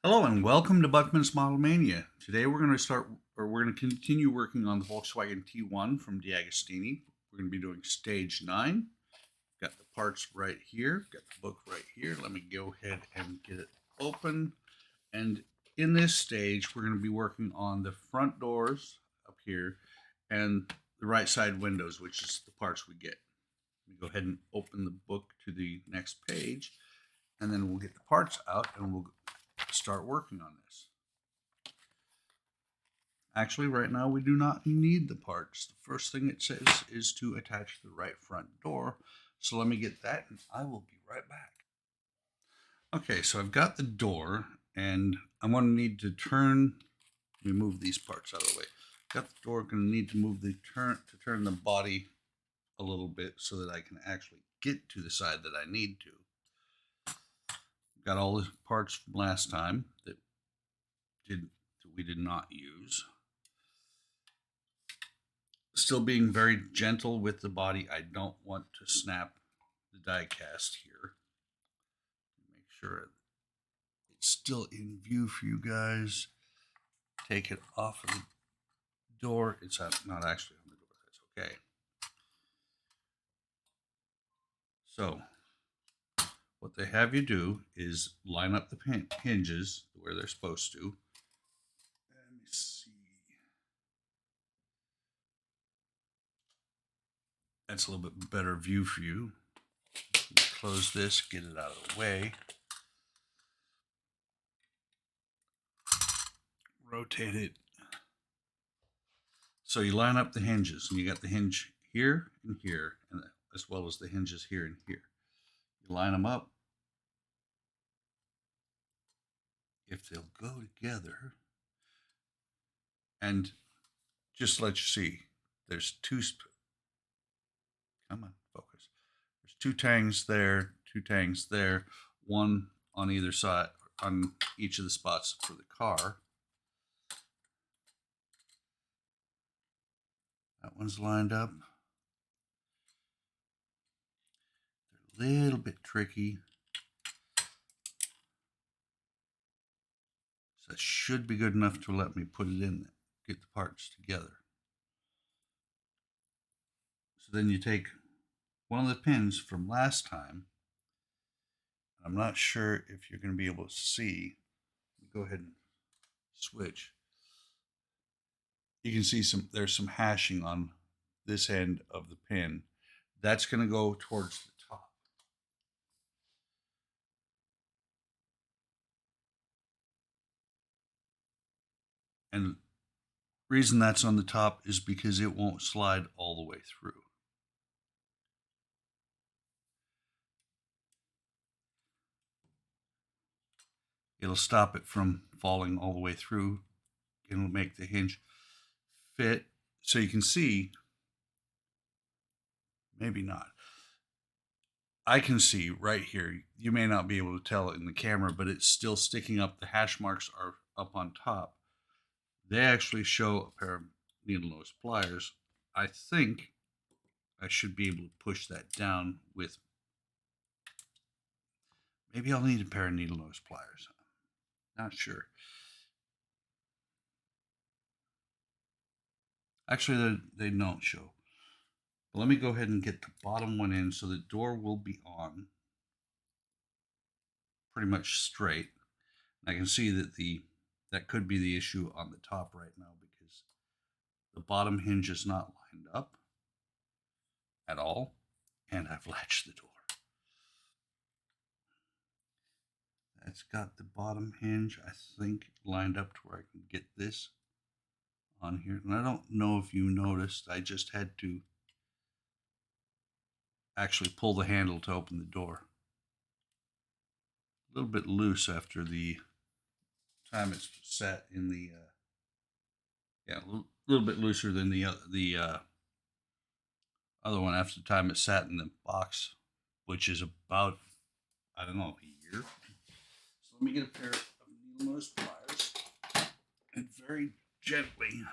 Hello and welcome to Buckman's Model Mania. Today we're going to continue working on the Volkswagen T1 from DeAgostini. We're going to be doing stage 9. Got the parts right here, got the book right here. Let me go ahead and get it open. And in this stage, we're going to be working on the front doors up here and the right side windows, which is the parts we get. Let me go ahead and open the book to the next page, and then we'll get the parts out and we'll start working on this. Actually, right now we do not need the parts. The first thing it says is to attach the right front door. So let me get that and I will be right back. Okay, so I've got the door and I'm going to need to move these parts out of the way. Got the door, going to need to move turn the body a little bit so that I can actually get to the side that I need to. Got all the parts from last time that we did not use. Still being very gentle with the body. I don't want to snap the die cast here. Make sure it's still in view for you guys. Take it off of the door. It's not actually on the door. That's okay. So what they have you do is line up the hinges where they're supposed to. Let me see. That's a little bit better view for you. Close this, get it out of the way. Rotate it. So you line up the hinges, and you got the hinge here and here, and as well as the hinges here and here. You line them up. If they'll go together, and just let you see, there's two. Come on, focus. There's two tangs there, one on either side, on each of the spots for the car. That one's lined up. They're a little bit tricky. So that should be good enough to let me put it in there, get the parts together. So then you take one of the pins from last time. I'm not sure if you're going to be able to see. Go ahead and switch. You can see there's some hashing on this end of the pin. That's going to go towards the top. And the reason that's on the top is because it won't slide all the way through. It'll stop it from falling all the way through. It'll make the hinge fit. So you can see, maybe not. I can see right here, you may not be able to tell it in the camera, but it's still sticking up. The hash marks are up on top. They actually show a pair of needle nose pliers. I think I should be able to push that down with, maybe I'll need a pair of needle nose pliers. Not sure. Actually, they don't show. But let me go ahead and get the bottom one in so the door will be on pretty much straight. And I can see that that could be the issue on the top right now because the bottom hinge is not lined up at all, and I've latched the door. That's got the bottom hinge, I think, lined up to where I can get this on here. And I don't know if you noticed, I just had to actually pull the handle to open the door. A little bit loose after the time it's sat in the, yeah, a little bit looser than the other one after the time it sat in the box, which is about, I don't know, a year. So let me get a pair of needle nose pliers and very gently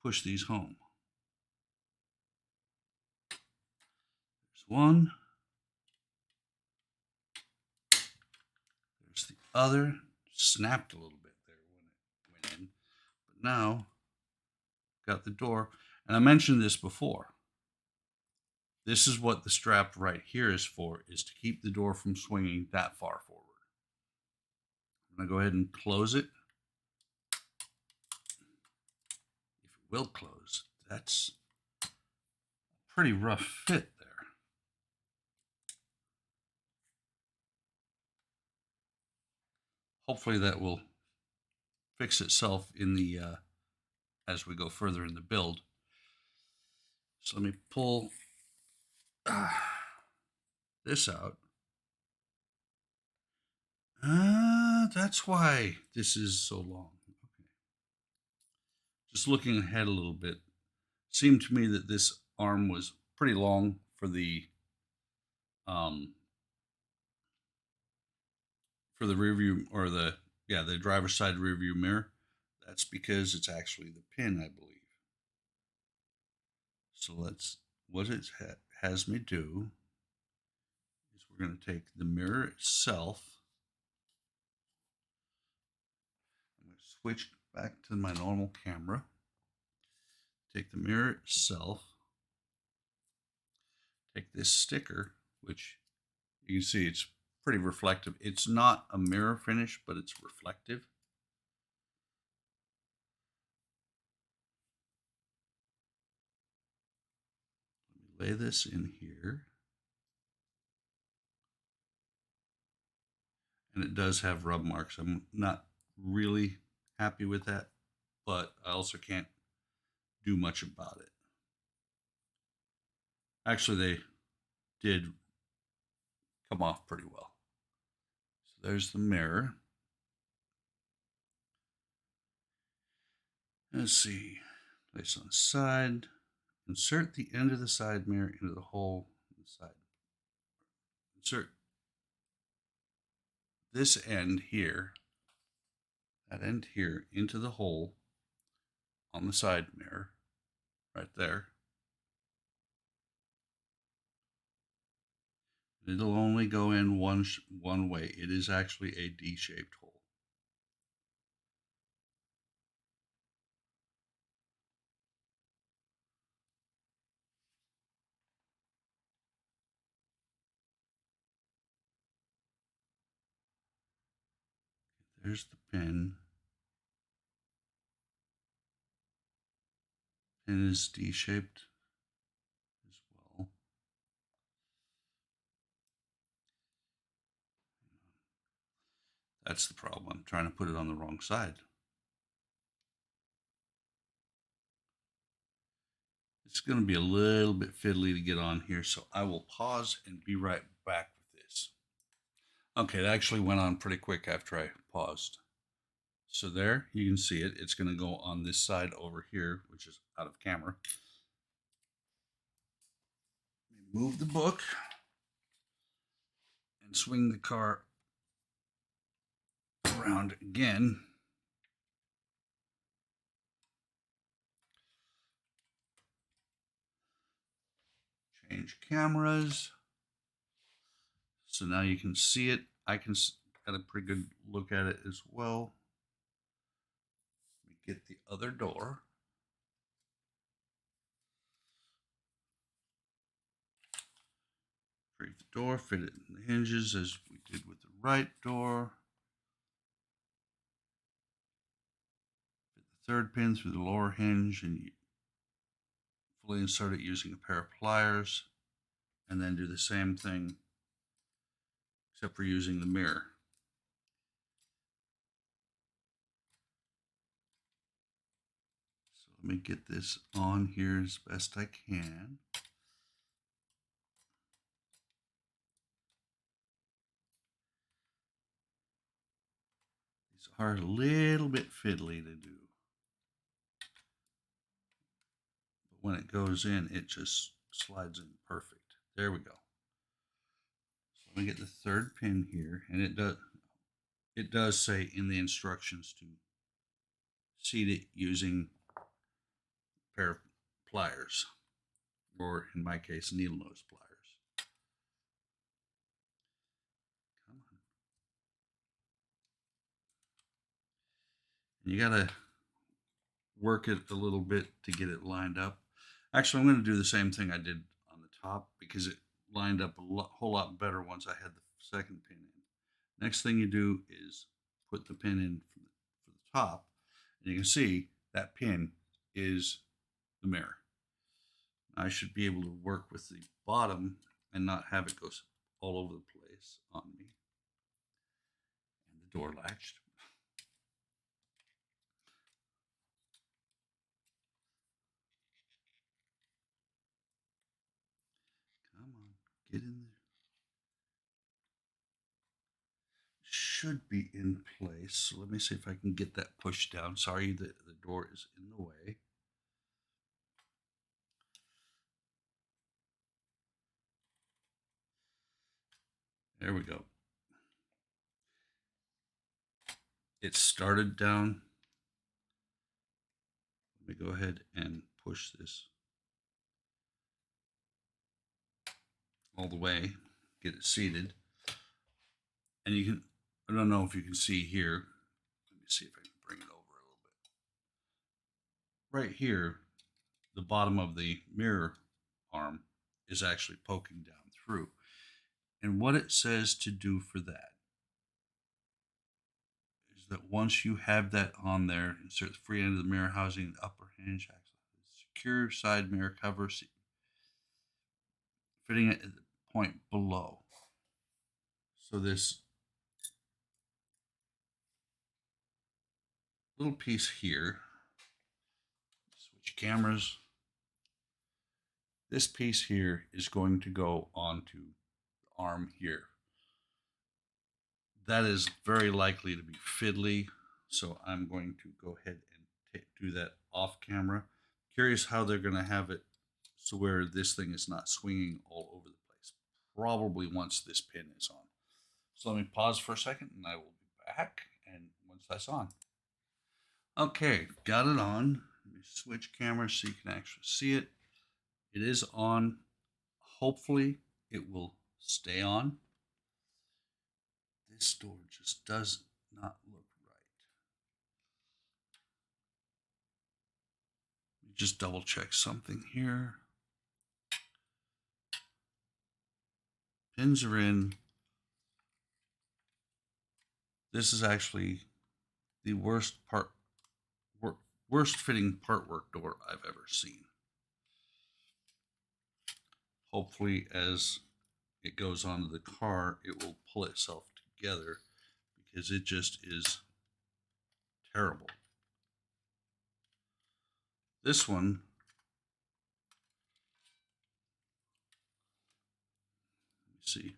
push these home. There's one. There's the other. snapped a little bit there when it went in. But now, got the door. And I mentioned this before. This is what the strap right here is for, is to keep the door from swinging that far forward. I'm going to go ahead and close it. If it will close, that's a pretty rough fit there. Hopefully that will fix itself in the as we go further in the build. So let me pull this out. That's why this is so long. Okay. Just looking ahead a little bit, seemed to me that this arm was pretty long for the rear view, or the driver's side rear view mirror. That's because it's actually the pin, I believe. So what it has me do is we're going to take the mirror itself. I'm going to switch back to my normal camera. Take the mirror itself. Take this sticker, which you can see it's pretty reflective. It's not a mirror finish, but it's reflective. Let me lay this in here. And it does have rub marks. I'm not really happy with that, but I also can't do much about it. Actually, they did come off pretty well. So there's the mirror. Let's see. Place on the side. Insert the end of the side mirror into the hole in the side. Insert this end here, that end here, into the hole on the side mirror, right there. It'll only go in one way. It is actually a D-shaped hole. There's the pin. Pin is D-shaped as well. That's the problem. I'm trying to put it on the wrong side. It's going to be a little bit fiddly to get on here, so I will pause and be right back with this. Okay, it actually went on pretty quick after I paused. So there, you can see it. It's going to go on this side over here, which is out of camera. Move the book and swing the car around again. Change cameras. So now you can see it. I can get a pretty good look at it as well. Let me get the other door. Break the door, fit it in the hinges as we did with the right door. Fit the third pin through the lower hinge and you fully insert it using a pair of pliers, and then do the same thing except for using the mirror. So let me get this on here as best I can. These are a little bit fiddly to do. But when it goes in, it just slides in perfect. There we go. So let me get the third pin here, and it does say in the instructions to seat it using a pair of pliers, or in my case, needle nose pliers. Come on. You gotta work it a little bit to get it lined up. Actually, I'm going to do the same thing I did on the top because it lined up a whole lot better once I had the second pin in. Next thing you do is put the pin in for the top, and you can see that pin is the mirror. I should be able to work with the bottom and not have it go all over the place on me. And the door latched. Come on, get in there. Should be in place. So let me see if I can get that pushed down. Sorry that the door is in the way. There we go. It started down. Let me go ahead and push this all the way, get it seated. And you can, I don't know if you can see here. Let me see if I can bring it over a little bit. Right here, the bottom of the mirror arm is actually poking down through. And what it says to do for that is that once you have that on there, insert the free end of the mirror housing, the upper hinge, secure side mirror cover, fitting it at the point below. So this little piece here, switch cameras. This piece here is going to go onto the arm here. That is very likely to be fiddly, so I'm going to go ahead and do that off camera. Curious how they're going to have it so where this thing is not swinging all over the place. Probably once this pin is on. So let me pause for a second and I will be back and once that's on. Okay, got it on. Let me switch cameras so you can actually see it. It is on. Hopefully it will stay on. This door just does not look right. Let me just double check something here. Pins are in. This is actually the worst fitting part work door I've ever seen. Hopefully as it goes onto the car, it will pull itself together because it just is terrible. This one, let me see.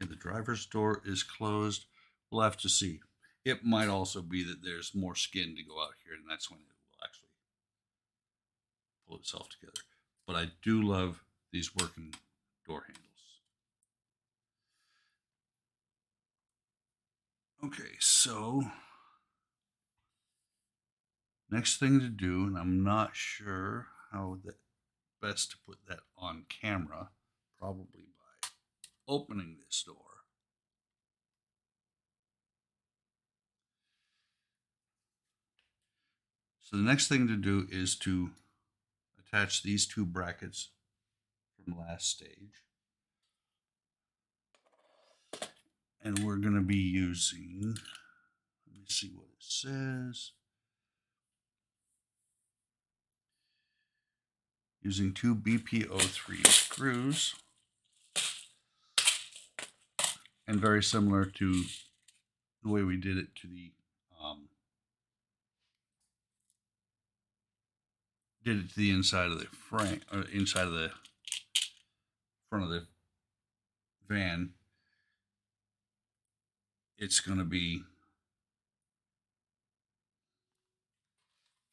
Okay, the driver's door is closed. We'll have to see. It might also be that there's more skin to go out here, and that's when it will actually pull itself together. But I do love these working door handles. Okay, so next thing to do, and I'm not sure how that best to put that on camera, probably by opening this door. So the next thing to do is to attach these two brackets from last stage. And we're going to be using, let me see what it says. Using two BPO3 screws. And very similar to the way we did it to the inside of the frame, or inside of the front of the van. It's going to be,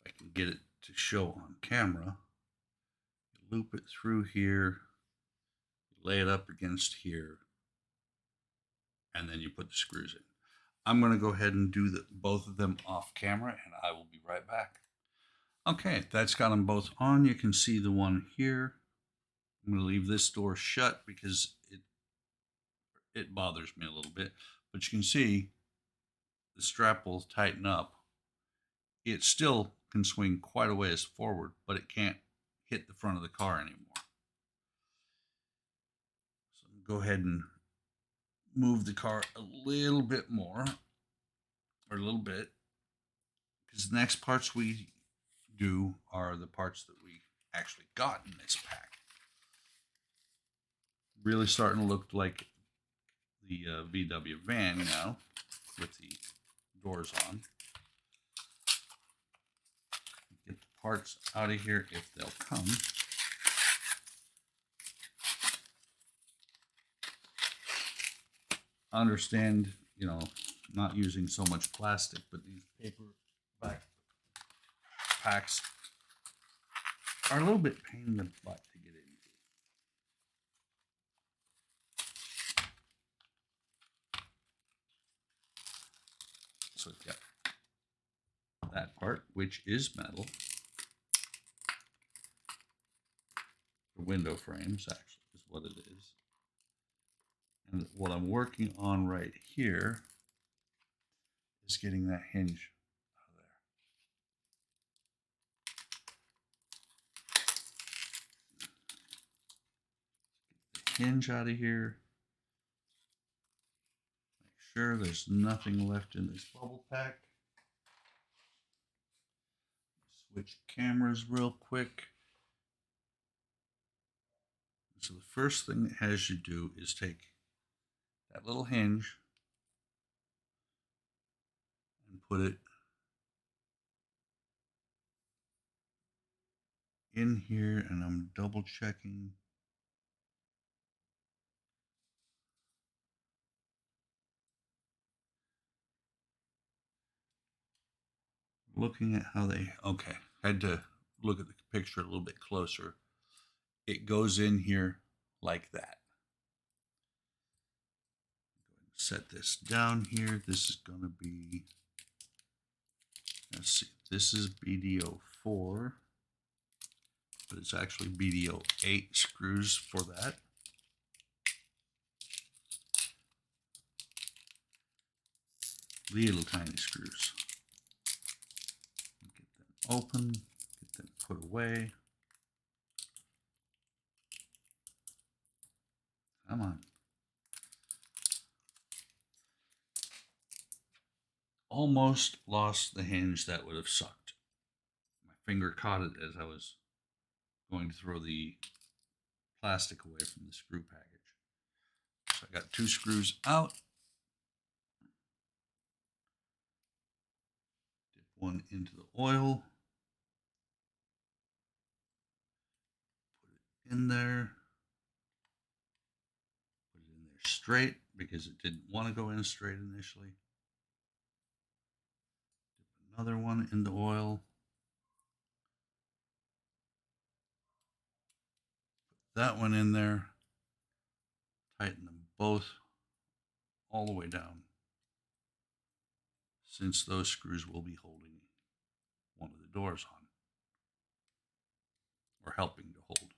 if I can get it to show on camera, loop it through here, lay it up against here, and then you put the screws in. I'm going to go ahead and do both of them off camera, and I will be right back. Okay, that's got them both on. You can see the one here. I'm going to leave this door shut because it bothers me a little bit. But you can see the strap will tighten up it still can swing quite a ways forward, but it can't hit the front of the car anymore. So go ahead and move the car a little bit more, or a little bit, because the next parts we do are the parts that we actually got in this pack. Really starting to look like the VW van now, with the doors on. Get the parts out of here if they'll come. Understand, you know, not using so much plastic, but these paper back packs are a little bit pain in the butt to get into. So we've got that part, which is metal. The window frames actually is what it is. And what I'm working on right here is getting that hinge out of there. Get the hinge out of here. Make sure there's nothing left in this bubble pack. Switch cameras real quick. So the first thing it has you do is take that little hinge and put it in here, and I'm double checking. Looking at how they, okay, had to look at the picture a little bit closer. It goes in here like that. Go ahead and set this down here. This is going to be, let's see, this is BD04, but it's actually BD08 screws for that. Little tiny screws. Get them open, get them put away. Come on. Almost lost the hinge. That would have sucked. My finger caught it as I was going to throw the plastic away from the screw package. So I got 2 screws out. Dip one into the oil. Put it in there. Put it in there straight because it didn't want to go in straight initially. Dip another one in the oil. Put that one in there. Tighten them both all the way down, since those screws will be holding one of the doors on, or helping to hold.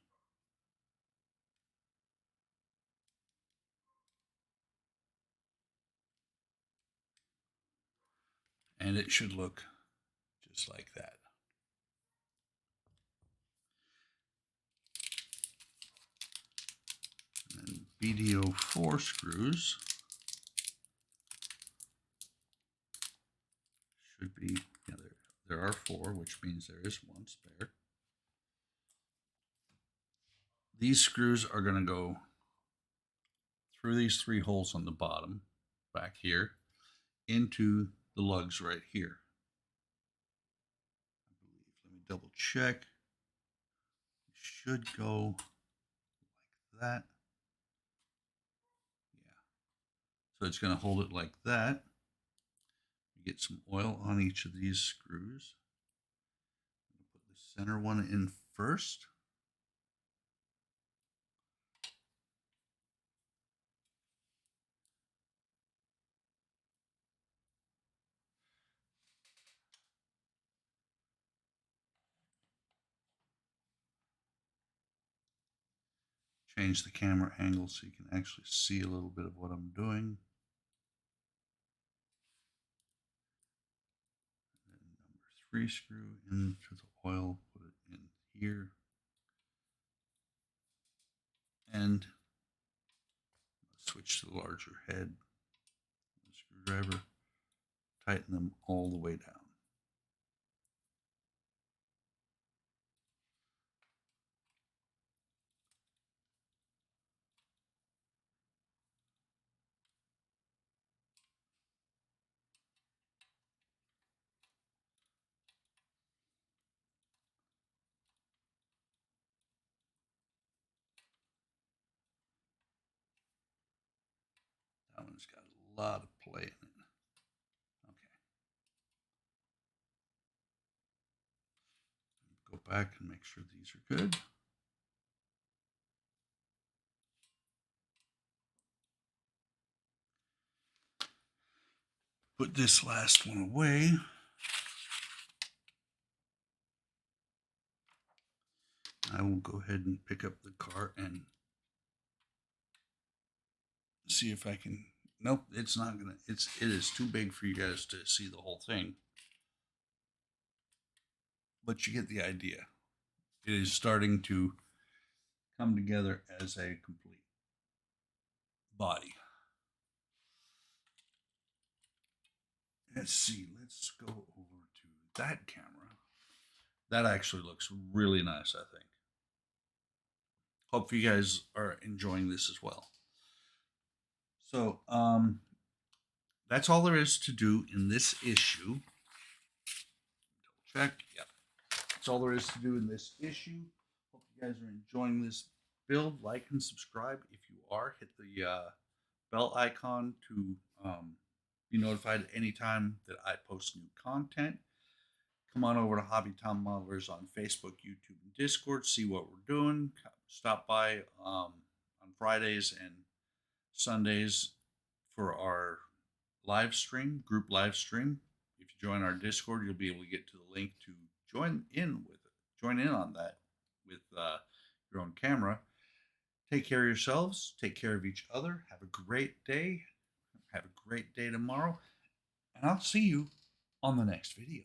And it should look just like that. And then BD04 screws should be, yeah, there are 4, which means there is 1 spare. These screws are going to go through these 3 holes on the bottom, back here, into the lugs right here. I believe. Let me double check. It should go like that. Yeah. So it's going to hold it like that. Get some oil on each of these screws. Put the center one in first. Change the camera angle so you can actually see a little bit of what I'm doing. And then number free screw into the oil, put it in here, and switch to the larger head, the screwdriver, tighten them all the way down. That one's got a lot of play in it. Okay. Go back and make sure these are good. Put this last one away. I will go ahead and pick up the car and see if I can. Nope, it's not gonna. It is too big for you guys to see the whole thing. But you get the idea. It is starting to come together as a complete body. Let's see. Let's go over to that camera. That actually looks really nice, I think. Hope you guys are enjoying this as well. So, that's all there is to do in this issue. Double check. Yep. That's all there is to do in this issue. Hope you guys are enjoying this build. Like and subscribe. If you are, hit the bell icon to be notified anytime that I post new content. Come on over to Hobby Town Modelers on Facebook, YouTube, and Discord. See what we're doing. Stop by on Fridays and Sundays for our live stream, group live stream. If you join our Discord, you'll be able to get to the link to join in on that with your own camera. Take care of yourselves. Take care of each other. Have a great day. Have a great day tomorrow. And I'll see you on the next video.